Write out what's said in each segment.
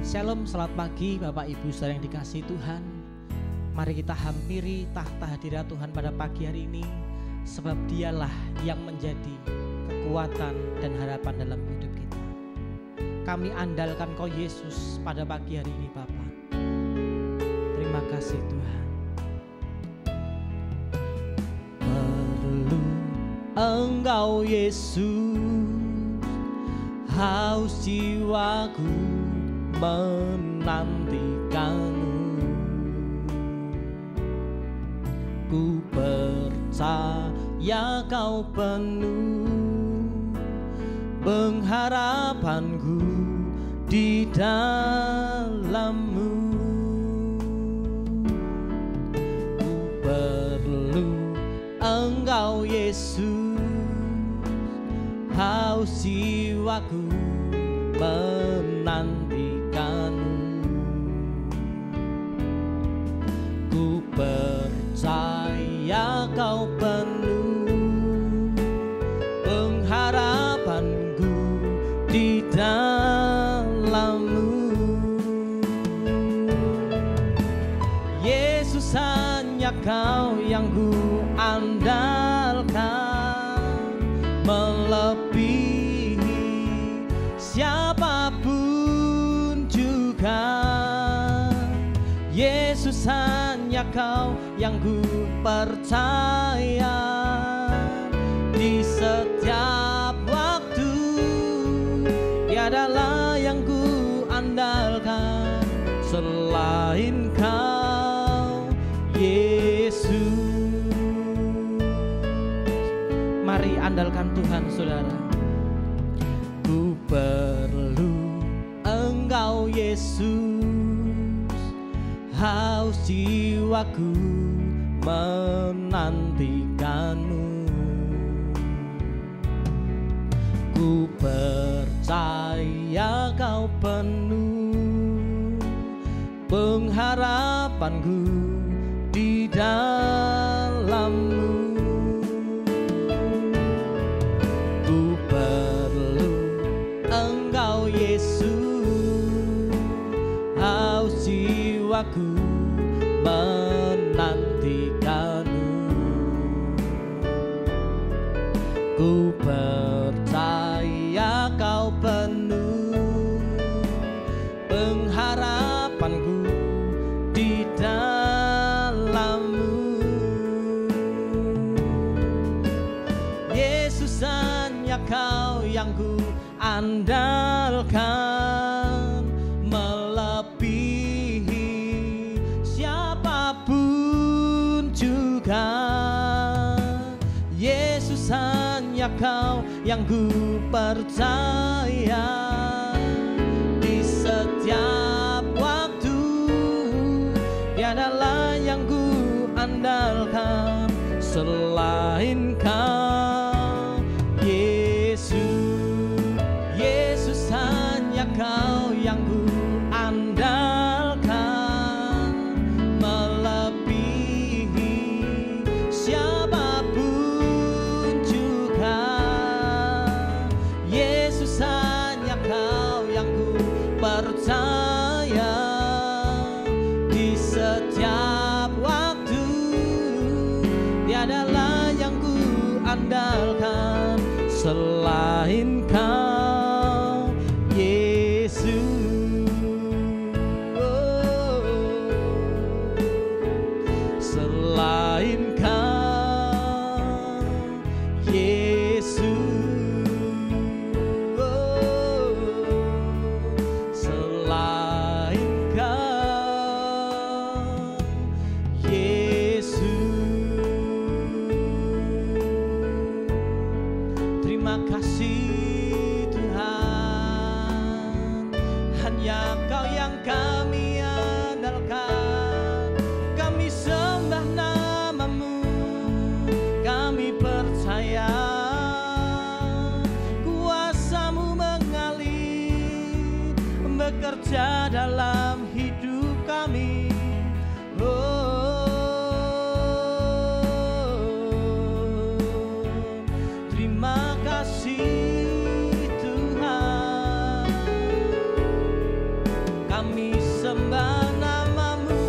Shalom, selamat pagi Bapak Ibu saudara yang dikasihi Tuhan. Mari kita hampiri tahta hadirat Tuhan pada pagi hari ini, sebab Dialah yang menjadi kekuatan dan harapan dalam hidup kita. Kami andalkan Kau Yesus pada pagi hari ini Bapa. Terima kasih Tuhan. Perlu Engkau Yesus, haus jiwaku menantikanmu. Ku percaya Kau penuh pengharapanku di dalam-Mu. Ku perlu Engkau Yesus, haus jiwaku menantikanmu. Ku percaya Kau penuh pengharapanku di dalam-Mu. Yesus, hanya Kau yang ku andalkan, melebihi siapapun juga. Yesus, hanya Kau yang ku percaya di setiap waktu. Tiadalah yang ku andalkan selain Kau, Yesus. Mari andalkan Tuhan saudara. Ku perlu Engkau Yesus, haus jiwaku menantikanmu. Ku percaya Kau penuh pengharapanku di dalam-Mu. Ku perlu Engkau Yesus, haus jiwaku menantikanmu. Ku percaya Kau penuh pengharapanku di dalam-Mu. Yesus, hanya Kau yang ku andalkan, melebihi siapapun juga. Yesus, hanya Kau yang ku percaya di setiap waktu. Tiadalah yang ku andalkan selain Kau, Yesus. Yesus, hanya Kau yang ku andalkan, melebihi siapapun juga. Yesus, hanya Kau yang ku percaya di setiap waktu. Tiadalah yang ku andalkan selain Kau, Yesus. Oh, selain Kau, Yesus. Oh, selain Kau, Yesus. Terima kasih Tuhan, hanya Kau yang kami andalkan. Kami sembah nama-Mu, kami percaya kuasa-Mu mengalir, bekerja dalam hidup kami. Terima kasih Tuhan. kami sembah nama-Mu,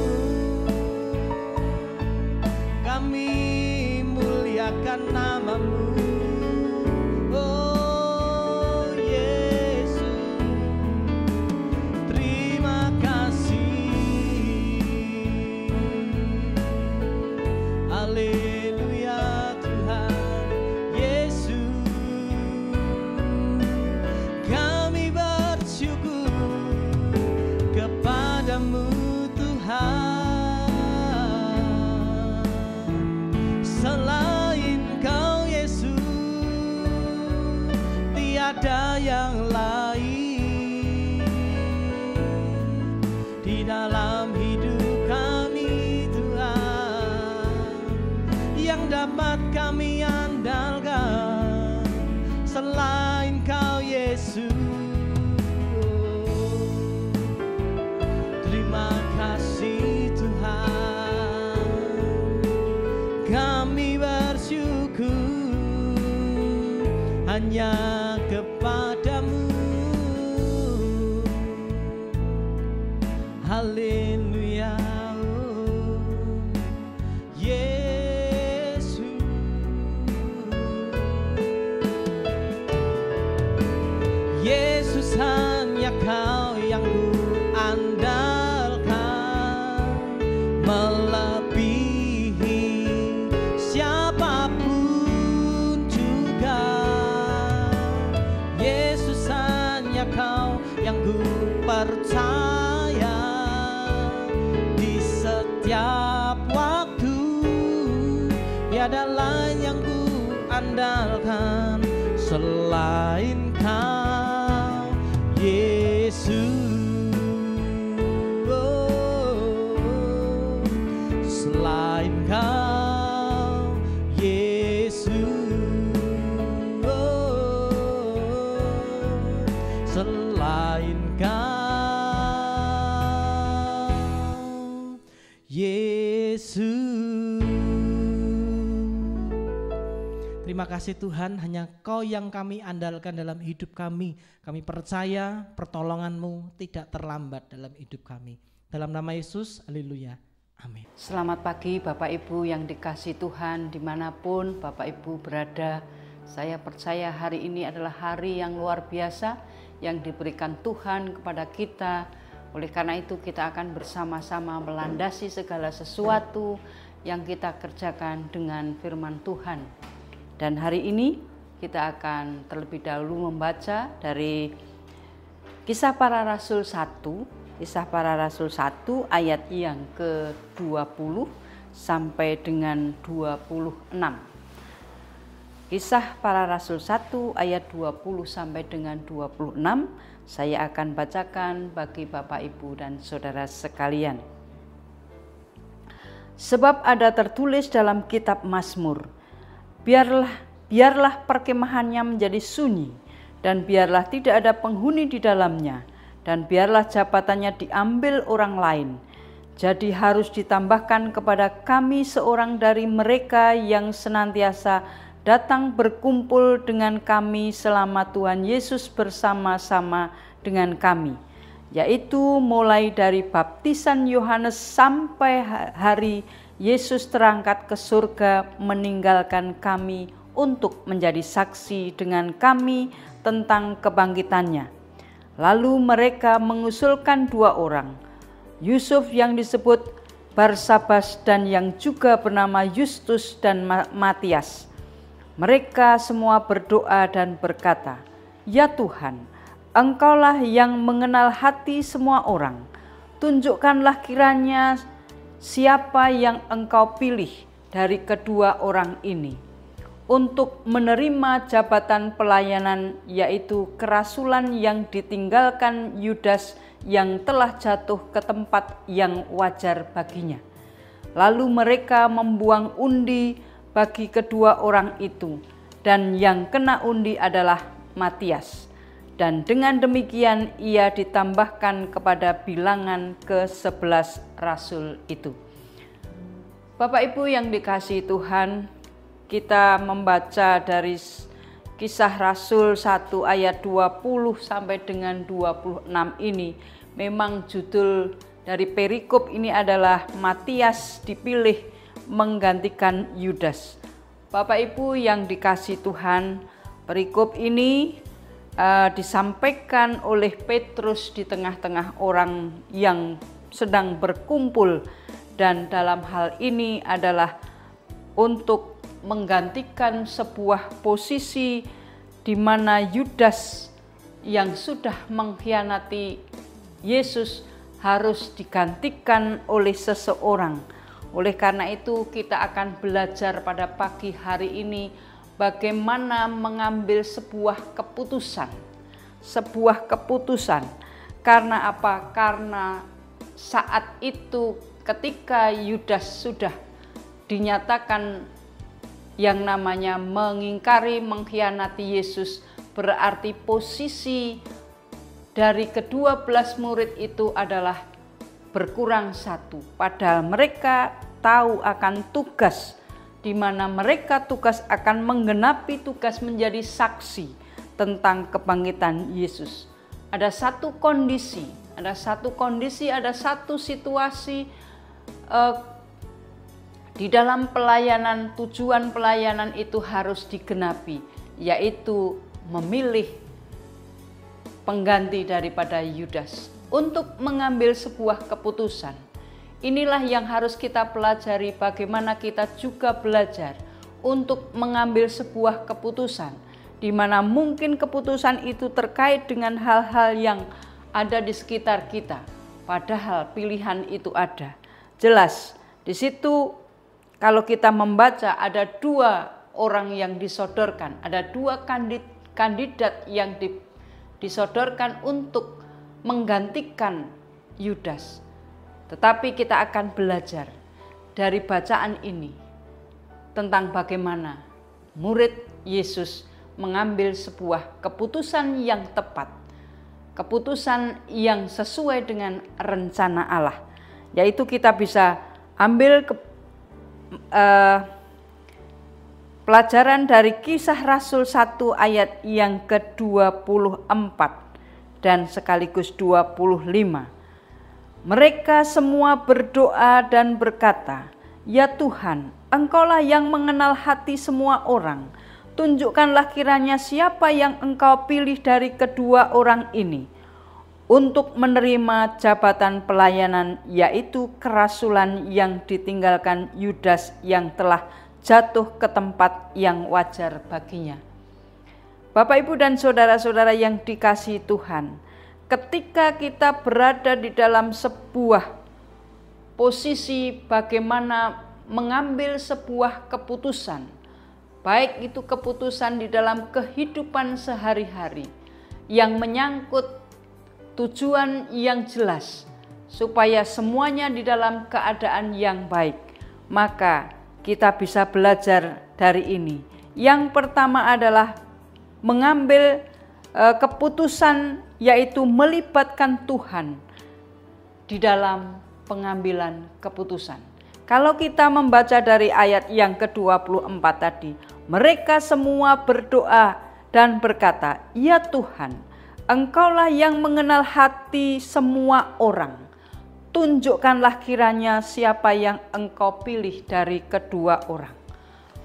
kami muliakan nama-Mu. Oh Yesus, terima kasih. Haleluya Tuhan Yesus, kami bersyukur kepadamu Tuhan. Selain Kau Yesus, tiada yang lain di dalam hidup kami Tuhan, yang dapat kami andalkan selain Kau Yesus. Terima kasih Tuhan, kami bersyukur hanya kepadamu. Haleluya, oh Yesus. Yesus, hanya Kau yang ku andalkan, melebihi siapapun juga. Yesus, hanya Kau yang ku percaya di setiap waktu. Tiada lain yang ku andalkan selain Kau Yesus. Oh, selain Kau Yesus. Oh, selain Kau Yesus. Terima kasih Tuhan, hanya Kau yang kami andalkan dalam hidup kami. Kami percaya pertolongan-Mu tidak terlambat dalam hidup kami. Dalam nama Yesus, haleluya, amin. Selamat pagi Bapak Ibu yang dikasihi Tuhan, dimanapun Bapak Ibu berada. Saya percaya hari ini adalah hari yang luar biasa yang diberikan Tuhan kepada kita. Oleh karena itu kita akan bersama-sama melandasi segala sesuatu yang kita kerjakan dengan firman Tuhan. Dan hari ini kita akan terlebih dahulu membaca dari Kisah Para Rasul 1, Kisah Para Rasul 1 ayat yang ke-20 sampai dengan 26. Kisah Para Rasul 1 ayat 20 sampai dengan 26 saya akan bacakan bagi Bapak Ibu dan Saudara sekalian. Sebab ada tertulis dalam kitab Mazmur, biarlah perkemahannya menjadi sunyi, dan biarlah tidak ada penghuni di dalamnya, dan biarlah jabatannya diambil orang lain. Jadi harus ditambahkan kepada kami seorang dari mereka yang senantiasa datang berkumpul dengan kami selama Tuhan Yesus bersama-sama dengan kami, yaitu mulai dari baptisan Yohanes sampai hari Yesus terangkat ke surga meninggalkan kami untuk menjadi saksi dengan kami tentang kebangkitannya. Lalu mereka mengusulkan 2 orang, Yusuf yang disebut Barsabas dan yang juga bernama Justus dan Matias. Mereka semua berdoa dan berkata, "Ya Tuhan, Engkaulah yang mengenal hati semua orang. Tunjukkanlah kiranya siapa yang Engkau pilih dari kedua orang ini untuk menerima jabatan pelayanan, yaitu kerasulan yang ditinggalkan Yudas yang telah jatuh ke tempat yang wajar baginya." Lalu mereka membuang undi bagi kedua orang itu, dan yang kena undi adalah Matias. Dan dengan demikian ia ditambahkan kepada bilangan ke-11 rasul itu. Bapak Ibu yang dikasihi Tuhan, kita membaca dari Kisah Rasul 1 ayat 20 sampai dengan 26 ini Memang judul dari perikop ini adalah Matias dipilih menggantikan Yudas. Bapak Ibu yang dikasihi Tuhan, perikop ini disampaikan oleh Petrus di tengah-tengah orang yang sedang berkumpul, dan dalam hal ini adalah untuk menggantikan sebuah posisi di mana Yudas yang sudah mengkhianati Yesus harus digantikan oleh seseorang. Oleh karena itu kita akan belajar pada pagi hari ini bagaimana mengambil sebuah keputusan. Sebuah keputusan. Karena apa? Karena saat itu ketika Yudas sudah dinyatakan yang namanya mengingkari, mengkhianati Yesus, berarti posisi dari ke-12 murid itu adalah berkurang satu. Padahal mereka tahu akan tugas, di mana mereka tugas akan menggenapi tugas menjadi saksi tentang kebangkitan Yesus. Ada satu kondisi, ada satu situasi di dalam pelayanan, tujuan pelayanan itu harus digenapi, yaitu memilih pengganti daripada Yudas untuk mengambil sebuah keputusan. Inilah yang harus kita pelajari, bagaimana kita juga belajar untuk mengambil sebuah keputusan, di mana mungkin keputusan itu terkait dengan hal-hal yang ada di sekitar kita, padahal pilihan itu ada. Jelas di situ kalau kita membaca ada dua orang yang disodorkan, ada dua kandidat yang disodorkan untuk menggantikan Yudas. Tetapi kita akan belajar dari bacaan ini tentang bagaimana murid Yesus mengambil sebuah keputusan yang tepat, keputusan yang sesuai dengan rencana Allah. Yaitu kita bisa ambil pelajaran dari Kisah Rasul 1 ayat yang ke-24 dan sekaligus 25. Mereka semua berdoa dan berkata, "Ya Tuhan, Engkaulah yang mengenal hati semua orang. Tunjukkanlah kiranya siapa yang Engkau pilih dari kedua orang ini untuk menerima jabatan pelayanan, yaitu kerasulan yang ditinggalkan Yudas yang telah jatuh ke tempat yang wajar baginya." Bapak, Ibu, dan saudara-saudara yang dikasihi Tuhan, ketika kita berada di dalam sebuah posisi bagaimana mengambil sebuah keputusan, baik itu keputusan di dalam kehidupan sehari-hari yang menyangkut tujuan yang jelas supaya semuanya di dalam keadaan yang baik, maka kita bisa belajar dari ini. Yang pertama adalah mengambil keputusan, yaitu melibatkan Tuhan di dalam pengambilan keputusan. Kalau kita membaca dari ayat yang ke-24 tadi, mereka semua berdoa dan berkata, "Ya Tuhan, Engkaulah yang mengenal hati semua orang. Tunjukkanlah kiranya siapa yang Engkau pilih dari kedua orang."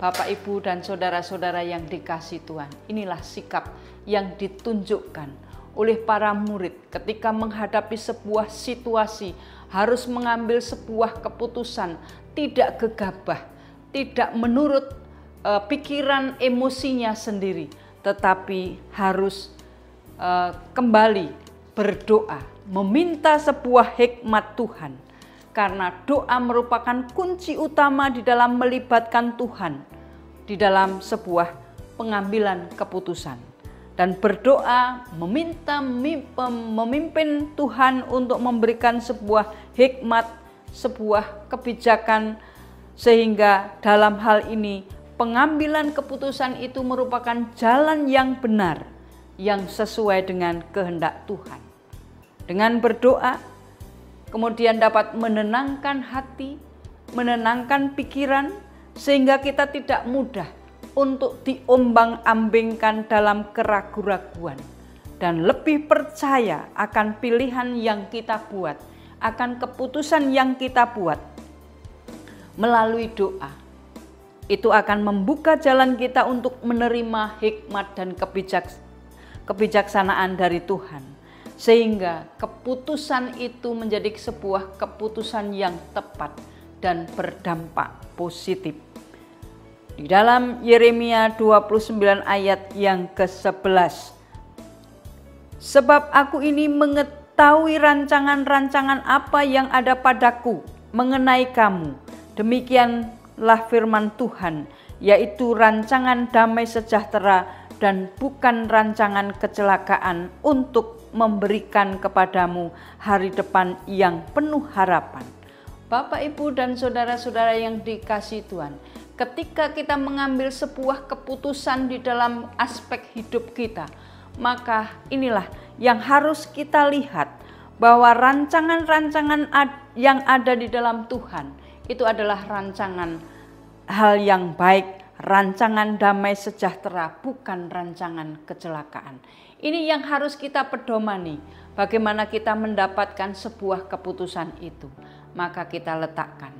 Bapak, Ibu, dan saudara-saudara yang dikasihi Tuhan, inilah sikap yang ditunjukkan oleh para murid ketika menghadapi sebuah situasi, harus mengambil sebuah keputusan, tidak gegabah, tidak menurut pikiran emosinya sendiri, tetapi harus kembali berdoa, meminta sebuah hikmat Tuhan, karena doa merupakan kunci utama di dalam melibatkan Tuhan di dalam sebuah pengambilan keputusan. Dan berdoa meminta memimpin Tuhan untuk memberikan sebuah hikmat, sebuah kebijakan, sehingga dalam hal ini pengambilan keputusan itu merupakan jalan yang benar, yang sesuai dengan kehendak Tuhan. Dengan berdoa, kemudian dapat menenangkan hati, menenangkan pikiran, sehingga kita tidak mudah untuk diombang-ambingkan dalam keraguan-raguan. dan lebih percaya akan pilihan yang kita buat, akan keputusan yang kita buat melalui doa. Itu akan membuka jalan kita untuk menerima hikmat dan kebijaksanaan dari Tuhan. Sehingga keputusan itu menjadi sebuah keputusan yang tepat dan berdampak positif. Di dalam Yeremia 29 ayat yang ke-11. Sebab aku ini mengetahui rancangan-rancangan apa yang ada padaku mengenai kamu. Demikianlah firman Tuhan, yaitu rancangan damai sejahtera dan bukan rancangan kecelakaan, untuk memberikan kepadamu hari depan yang penuh harapan. Bapak, Ibu, dan saudara-saudara yang dikasihi Tuhan, ketika kita mengambil sebuah keputusan di dalam aspek hidup kita, maka inilah yang harus kita lihat, bahwa rancangan-rancangan yang ada di dalam Tuhan itu adalah rancangan hal yang baik, rancangan damai sejahtera, bukan rancangan kecelakaan. Ini yang harus kita pedomani, bagaimana kita mendapatkan sebuah keputusan itu. Maka kita letakkan,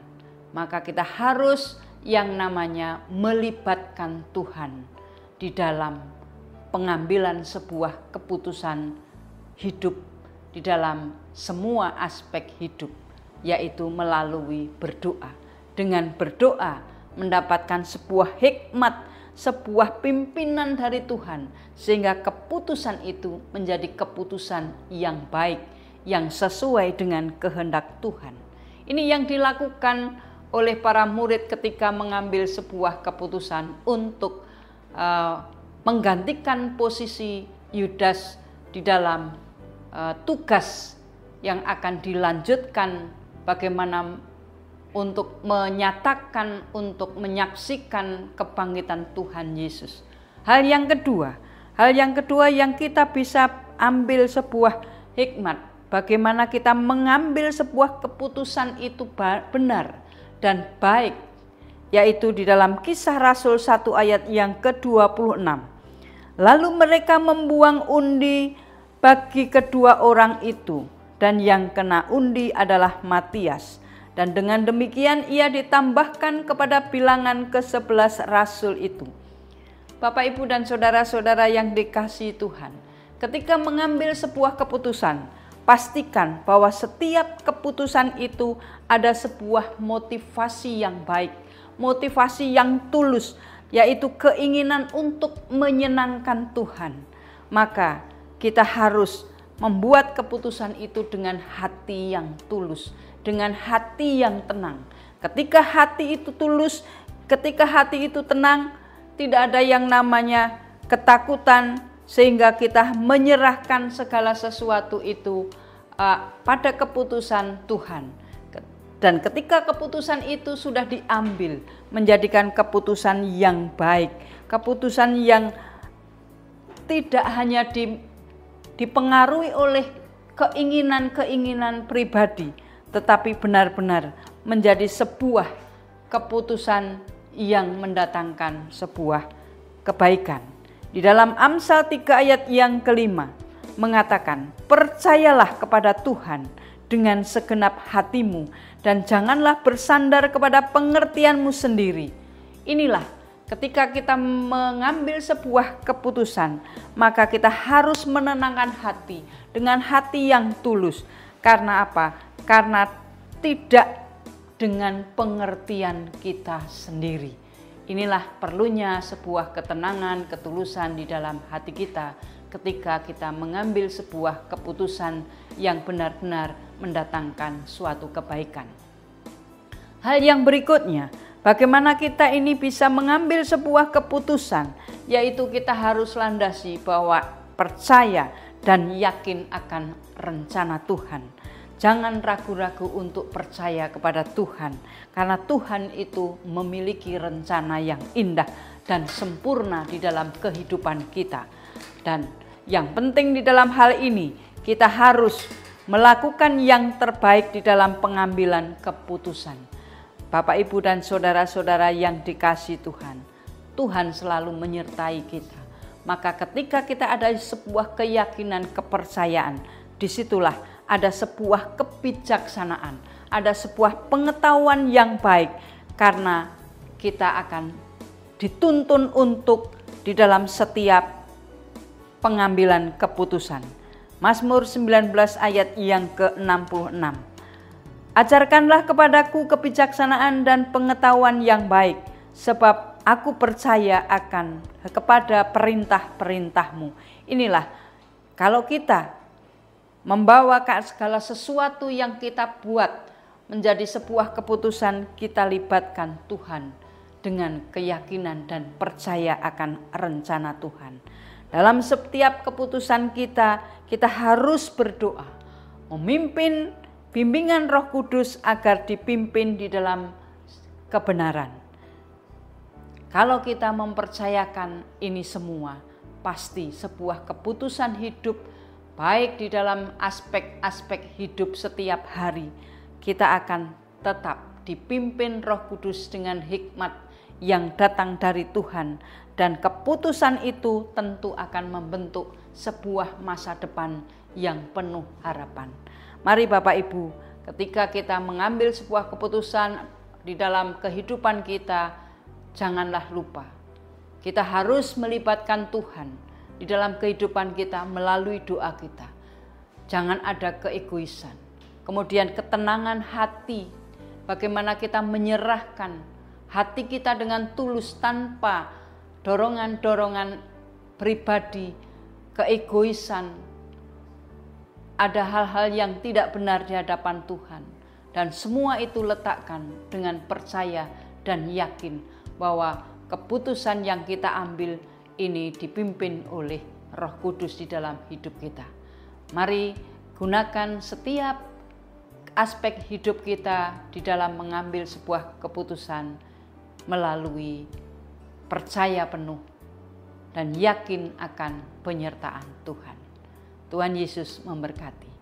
maka kita harus yang namanya melibatkan Tuhan di dalam pengambilan sebuah keputusan hidup di dalam semua aspek hidup, yaitu melalui berdoa. Dengan berdoa mendapatkan sebuah hikmat, sebuah pimpinan dari Tuhan, sehingga keputusan itu menjadi keputusan yang baik, yang sesuai dengan kehendak Tuhan. Ini yang dilakukan oleh para murid ketika mengambil sebuah keputusan untuk menggantikan posisi Yudas di dalam tugas yang akan dilanjutkan, bagaimana untuk menyatakan, untuk menyaksikan kebangkitan Tuhan Yesus. Hal yang kedua yang kita bisa ambil sebuah hikmat, bagaimana kita mengambil sebuah keputusan itu benar dan baik, yaitu di dalam Kisah Rasul 1 ayat yang ke-26. Lalu mereka membuang undi bagi kedua orang itu, dan yang kena undi adalah Matias. Dan dengan demikian ia ditambahkan kepada bilangan ke-11 rasul itu. Bapak, Ibu, dan saudara-saudara yang dikasihi Tuhan, ketika mengambil sebuah keputusan, pastikan bahwa setiap keputusan itu ada sebuah motivasi yang baik, motivasi yang tulus, yaitu keinginan untuk menyenangkan Tuhan. Maka kita harus membuat keputusan itu dengan hati yang tulus, dengan hati yang tenang. Ketika hati itu tulus, ketika hati itu tenang, tidak ada yang namanya ketakutan, sehingga kita menyerahkan segala sesuatu itu pada keputusan Tuhan. Dan ketika keputusan itu sudah diambil, menjadikan keputusan yang baik, keputusan yang tidak hanya dipengaruhi oleh keinginan-keinginan pribadi, tetapi benar-benar menjadi sebuah keputusan yang mendatangkan sebuah kebaikan. Di dalam Amsal 3 ayat yang ke-5 mengatakan, percayalah kepada Tuhan dengan segenap hatimu dan janganlah bersandar kepada pengertianmu sendiri. Inilah ketika kita mengambil sebuah keputusan, maka kita harus menenangkan hati dengan hati yang tulus. Karena apa? Karena tidak dengan pengertian kita sendiri. Inilah perlunya sebuah ketenangan, ketulusan di dalam hati kita ketika kita mengambil sebuah keputusan yang benar-benar mendatangkan suatu kebaikan. Hal yang berikutnya, bagaimana kita ini bisa mengambil sebuah keputusan, yaitu kita harus landasi bahwa percaya dan yakin akan rencana Tuhan. Jangan ragu-ragu untuk percaya kepada Tuhan, karena Tuhan itu memiliki rencana yang indah dan sempurna di dalam kehidupan kita. Dan yang penting di dalam hal ini, kita harus melakukan yang terbaik di dalam pengambilan keputusan. Bapak, Ibu, dan saudara-saudara yang dikasihi Tuhan, Tuhan selalu menyertai kita. Maka ketika kita ada sebuah keyakinan, kepercayaan, disitulah ada sebuah kebijaksanaan, ada sebuah pengetahuan yang baik, karena kita akan dituntun untuk di dalam setiap pengambilan keputusan. Mazmur 19 ayat yang ke-66. Ajarkanlah kepadaku kebijaksanaan dan pengetahuan yang baik, sebab aku percaya kepada perintah-perintahmu. Inilah, kalau kita membawa segala sesuatu yang kita buat menjadi sebuah keputusan, kita libatkan Tuhan dengan keyakinan dan percaya akan rencana Tuhan. Dalam setiap keputusan kita harus berdoa, memimpin bimbingan Roh Kudus agar dipimpin di dalam kebenaran. Kalau kita mempercayakan ini semua, pasti sebuah keputusan hidup, baik di dalam aspek-aspek hidup setiap hari, kita akan tetap dipimpin Roh Kudus dengan hikmat yang datang dari Tuhan. Dan keputusan itu tentu akan membentuk sebuah masa depan yang penuh harapan. Mari Bapak Ibu, ketika kita mengambil sebuah keputusan di dalam kehidupan kita, janganlah lupa, kita harus melibatkan Tuhan di dalam kehidupan kita melalui doa kita. Jangan ada keegoisan. Kemudian ketenangan hati, bagaimana kita menyerahkan hati kita dengan tulus tanpa dorongan-dorongan pribadi, keegoisan. Ada hal-hal yang tidak benar di hadapan Tuhan. Dan semua itu letakkan dengan percaya dan yakin bahwa keputusan yang kita ambil ini dipimpin oleh Roh Kudus di dalam hidup kita. Mari gunakan setiap aspek hidup kita di dalam mengambil sebuah keputusan melalui percaya penuh dan yakin akan penyertaan Tuhan. Tuhan Yesus memberkati.